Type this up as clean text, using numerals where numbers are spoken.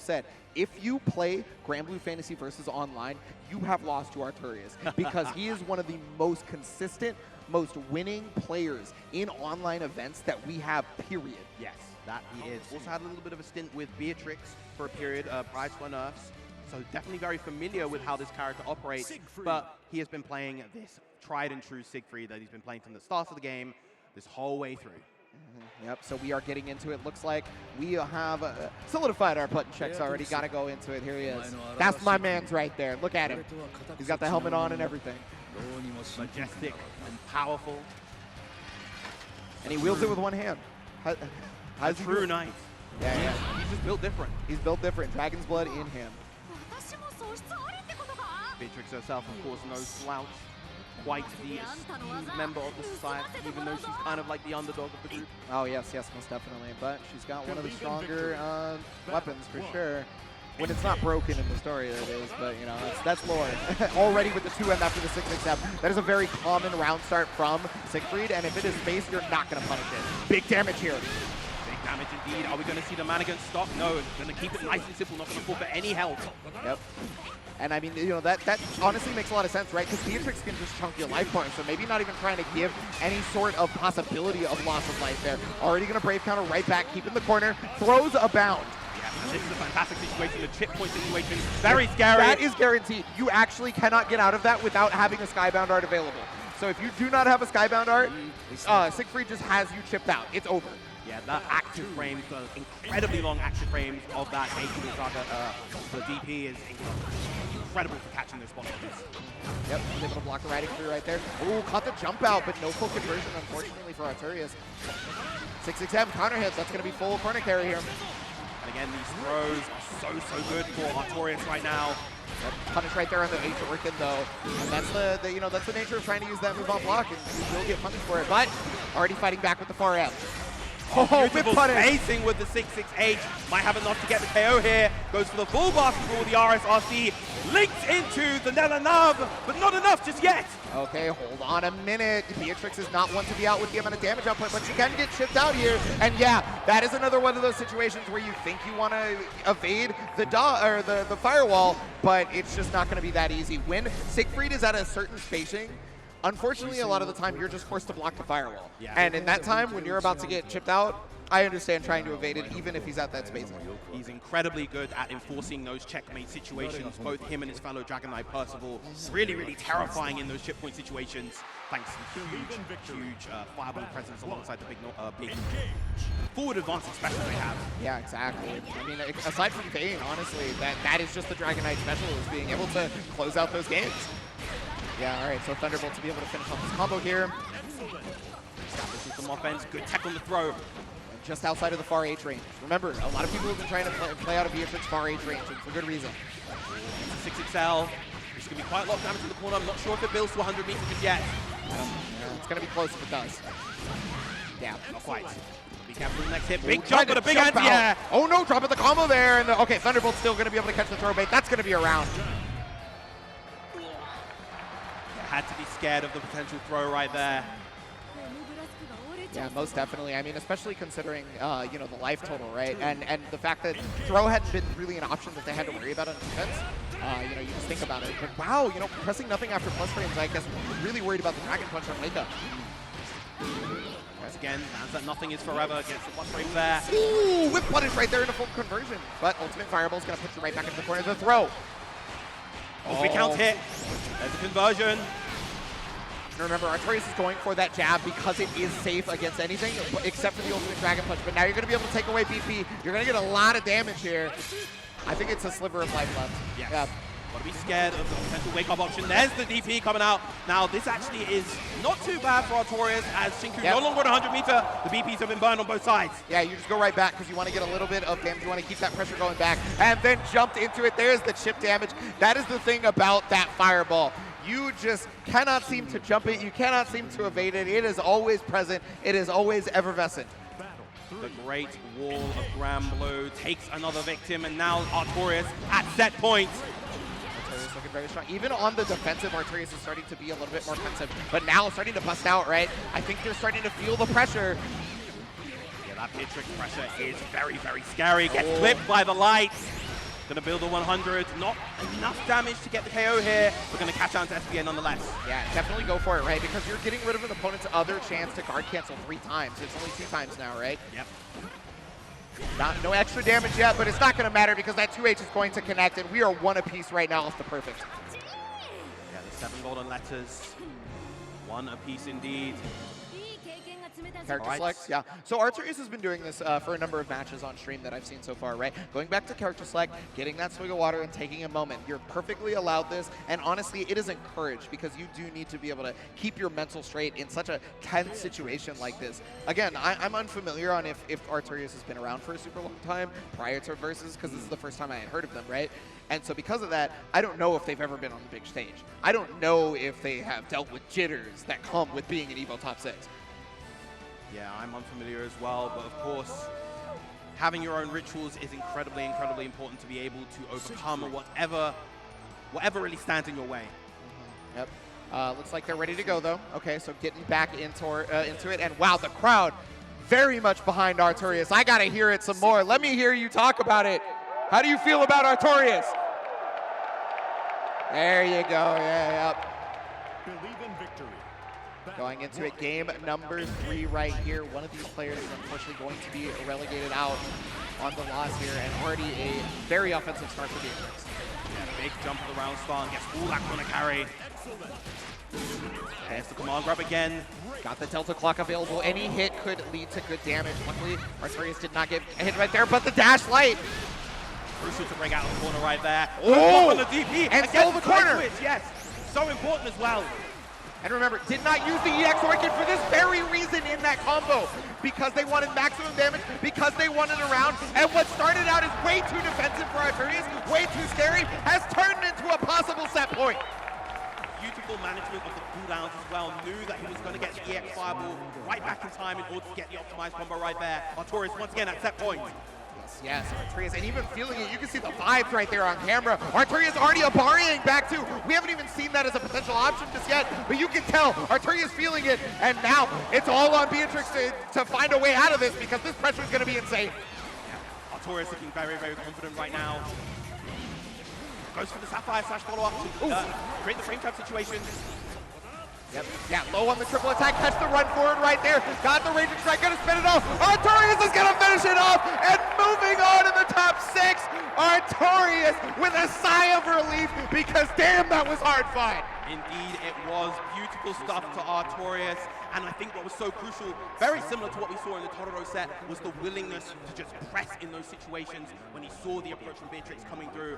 said, if you play Granblue Fantasy versus online, you have lost to Artorias because he is one of the most consistent, most winning players in online events that we have, period. Yes, that he is. Also had a little bit of a stint with Beatrix for a period prior to her nerfs. So definitely very familiar with how this character operates. Siegfried. But he has been playing this tried and true Siegfried that he's been playing from the start of the game this whole way through. Yep, so we are getting into it. Looks like we have solidified our button checks already. Got to go into it. Here he is. That's my man's right there. Look at him. He's got the helmet on and everything. Majestic and powerful. And he wields it with one hand. A true knight. Yeah. He's just built different. He's built different. Dragon's blood in him. Beatrix herself, of course, no slouch. Quite the esteemed member of the society, even though she's kind of like the underdog of the group. Oh, yes, most definitely. But she's got one of the stronger weapons for sure. When it's not broken in the story, that is. But, you know, that's lore. Already with the 2M after the 6-6-7. That is a very common round start from Siegfried. And if it is space, you're not going to punish it. Big damage here. Big damage indeed. Are we going to see the mannequin stop? No. Going to keep it nice and simple. Not going to fall for any health. Yep. And I mean, you know, that honestly makes a lot of sense, right? Because Beatrix can just chunk your life points, so maybe not even trying to give any sort of possibility of loss of life there. Already going to Brave counter right back, keep in the corner, throws a bound. Yeah, this is a fantastic situation, the chip point situation, very scary. That is guaranteed. You actually cannot get out of that without having a Skybound art available. So if you do not have a Skybound art, Siegfried just has you chipped out. It's over. Yeah, that active frames, the incredibly long active frames of that H2 Saga, the DP is incredible for catching those spot this. Yep, he's able to block the riding through right there. Ooh, caught the jump out, but no full conversion, unfortunately, for Artorias. 6-6-M counter hit. That's going to be full corner carry here. And again, these throws are so good for Artorias right now. Yep, punish right there on the H Orchid though, and that's that's the nature of trying to use that move on block, and you will get punished for it. But already fighting back with the far M. Oh, beautiful spacing with the 6-6-H. Might have enough to get the KO here. Goes for the full basketball with the RSRC. Links into the Nella Nav, but not enough just yet. Okay, hold on a minute. Beatrix is not one to be out with the amount of damage output, but she can get chipped out here. And yeah, that is another one of those situations where you think you want to evade the firewall, but it's just not going to be that easy. When Siegfried is at a certain spacing, unfortunately, a lot of the time, you're just forced to block the firewall. Yeah. And in that time, when you're about to get chipped out, I understand trying to evade it, even if he's at that spacing. He's incredibly good at enforcing those checkmate situations. Both him and his fellow Dragon Knight Percival, really terrifying in those chip point situations, thanks to huge fireball presence alongside the big forward advancing special they have. Yeah, exactly. I mean, aside from Vayne, honestly, that is just the Dragon Knight special, is being able to close out those games. Yeah, all right, so Thunderbolt to be able to finish off this combo here. Establishing some offense, good tech on the throw. Just outside of the far H range. Remember, a lot of people have been trying to play out of Beatrix far H range, and for good reason. 6XL. This could be quite a lot of damage in the corner. I'm not sure if it builds to 100 meters just yet. Yeah, it's going to be close if it does. Yeah. Not quite. Be careful the next hit. Big jump, but a big anti-air. Oh no, dropping the combo there. And okay, Thunderbolt's still going to be able to catch the throw bait. That's going to be around. Had to be scared of the potential throw right there. Yeah, most definitely. I mean, especially considering, the life total, right? And the fact that throw hadn't been really an option that they had to worry about on defense. You just think about it. But wow, pressing nothing after plus frames, I guess, really worried about the Dragon Punch on wake up. Once again, lands that nothing is forever, gets the plus frames there. Ooh, whip punish right there in a full conversion. But Ultimate Fireball's going to put you right back into the corner of the throw. Oh, 3 count hit. There's a conversion. Remember, Artorias is going for that jab because it is safe against anything except for the Ultimate Dragon Punch. But now you're going to be able to take away BP. You're going to get a lot of damage here. I think it's a sliver of life left. Yes. Yeah. Got to be scared of the potential wake-up option. There's the DP coming out. Now, this actually is not too bad for Artorias as Shinku no longer at 100 meter. The BPs have been burned on both sides. Yeah, you just go right back because you want to get a little bit of damage. You want to keep that pressure going back. And then jumped into it. There's the chip damage. That is the thing about that fireball. You just cannot seem to jump it. You cannot seem to evade it. It is always present. It is always effervescent. The great wall of Granblue takes another victim, and now Artorias at set point. Artorias looking very strong. Even on the defensive, Artorias is starting to be a little bit more defensive. But now starting to bust out, right? I think they're starting to feel the pressure. Yeah, that Beatrix pressure is very scary. Gets flipped by the lights. Gonna build a 100. Not enough damage to get the KO here. We're gonna catch on to SBA nonetheless. Yeah, definitely go for it, right? Because you're getting rid of an opponent's other chance to guard cancel 3 times. It's only 2 times now, right? Yep. No extra damage yet, but it's not going to matter because that 2H is going to connect, and we are 1 apiece right now off the perfect. Yeah, the 7 golden letters. 1 apiece indeed. Character selects, yeah. So Artorias has been doing this for a number of matches on stream that I've seen so far, right? Going back to character select, getting that swig of water and taking a moment. You're perfectly allowed this, and honestly, it is encouraged because you do need to be able to keep your mental straight in such a tense situation like this. Again, I'm unfamiliar on if Artorias has been around for a super long time prior to Versus, because this is the first time I had heard of them, right? And so because of that, I don't know if they've ever been on the big stage. I don't know if they have dealt with jitters that come with being an EVO top 6. Yeah, I'm unfamiliar as well, but of course, having your own rituals is incredibly, incredibly important to be able to overcome whatever really stands in your way. Yep. Looks like they're ready to go, though. Okay, so getting back into it, and wow, the crowd very much behind Artorias. I gotta hear it some more. Let me hear you talk about it. How do you feel about Artorias? There you go. Yeah, yep. Believe in victory. Going into it, game number 3 right here. One of these players is unfortunately going to be relegated out on the loss here, and already a very offensive start for Beatrix. Yeah, big jump of the round start, gets Ulak on a carry. There's the command grab again. Got the Delta Clock available. Any hit could lead to good damage. Luckily, Artorias did not get hit right there, but the dash light. Crucial to break out of the corner right there. Oh! On the DP, And stole the corner. Switch, yes, so important as well. And remember, did not use the EX Orchid for this very reason in that combo. Because they wanted maximum damage, because they wanted a round, and what started out as way too defensive for Artorias, way too scary, has turned into a possible set point. Beautiful management of the cooldowns as well. Knew that he was going to get the EX Fireball right back in time in order to get the optimized combo right there. Artorias once again at set point. Yes, Artorias, and even feeling it, you can see the vibes right there on camera. Artorias already Abariing back too. We haven't even seen that as a potential option just yet, but you can tell Artorias feeling it, and now it's all on Beatrix to find a way out of this because this pressure is going to be insane. Yeah. Artorias looking very, very confident right now. Goes for the Sapphire slash follow-up to create the frame trap situation. Yep. Yeah, low on the triple attack, catch the run forward right there. Got the Raging Strike, gonna spin it off. Artorias is gonna finish it off, and moving on in the top 6, Artorias with a sigh of relief because damn, that was hard fight. Indeed, it was beautiful stuff to Artorias, and I think what was so crucial, very similar to what we saw in the Totoro set, was the willingness to just press in those situations when he saw the approach from Beatrix coming through.